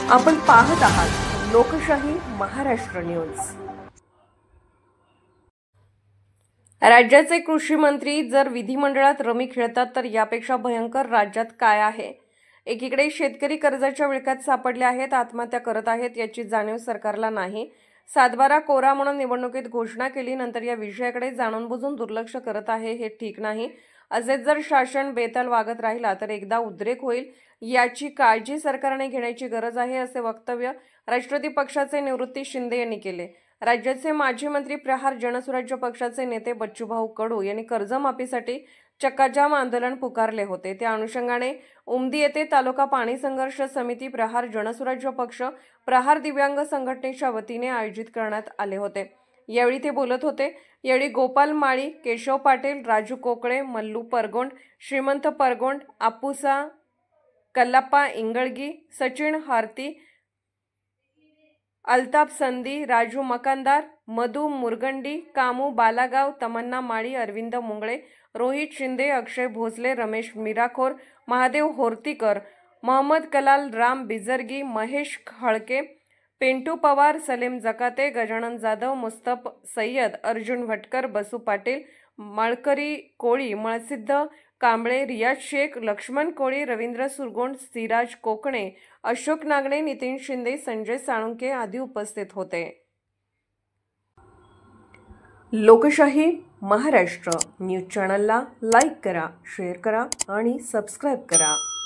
आपण पाहत आहात लोकशाही महाराष्ट्र न्यूज। राज्याचे कृषी मंत्री जर विधिमंडळात रमी खेळतात तर यापेक्षा भयंकर राज्यात काय आहे। एकीकडे शेतकरी कर्जाच्या विळख्यात सापडले आहेत, आत्महत्या करत आहेत, याची जाणीव सरकारला नाही। सातबारा कोरा म्हणून निवडणुकीत घोषणा केली, नंतर या विषयाकडे जाणून-बुजून दुर्लक्ष करत आहे, हे ठीक नाही। असेच जर शासन बेताल वागत राहिला तर एकदा उद्रेक होईल, याची काळजी सरकारने घेण्याची गरज आहे, असे वक्तव्य राष्ट्रवादी पक्षाचे निवृत्ती शिंदे यांनी केले। राज्याचे माजी मंत्री प्रहार जनसुराज्य पक्षाचे नेते बच्चूभाऊ कडू यांनी कर्जमाफीसाठी चक्काजाम आंदोलन पुकारले होते। त्या अनुषंगाने उमदी येथे तालुका पाणी संघर्ष समिती, प्रहार जनसुराज्य पक्ष, प्रहार दिव्यांग संघटनेच्या वतीने आयोजित करण्यात आले होते। यावेळी ते बोलत होते। यावेळी गोपाल माळी, केशव पाटील, राजू कोकळे, मल्लू परगोंड, श्रीमंत परगोंड, आपुसा कल्लाप्पा इंगळगी, सचिन हारती, अल्ताफ संदी, राजू मकानदार, मधु मुरगंडी, कामू बालागाव, तमन्ना माळी, अरविंद मुंगळे, रोहित शिंदे, अक्षय भोसले, रमेश मिराखोर, महादेव होर्तीकर, मोहम्मद कलाल, राम बिजरगी, महेश खळके, पेंटू पवार, सलीम जकाते, गजानन जाधव, मुस्तफ सय्यद, अर्जुन भटकर, बसू पाटील, माळकरी कोळी, मळसिद्ध कांबळे, रियाज शेख, लक्ष्मण कोळी, रवींद्र सुरगोंड, सिराज कोकणे, अशोक नागणे, नितीन शिंदे, संजय साळुंके आदी उपस्थित होते। लोकशाही महाराष्ट्र न्यूज चॅनलला लाईक करा, शेअर करा आणि सबस्क्राईब करा।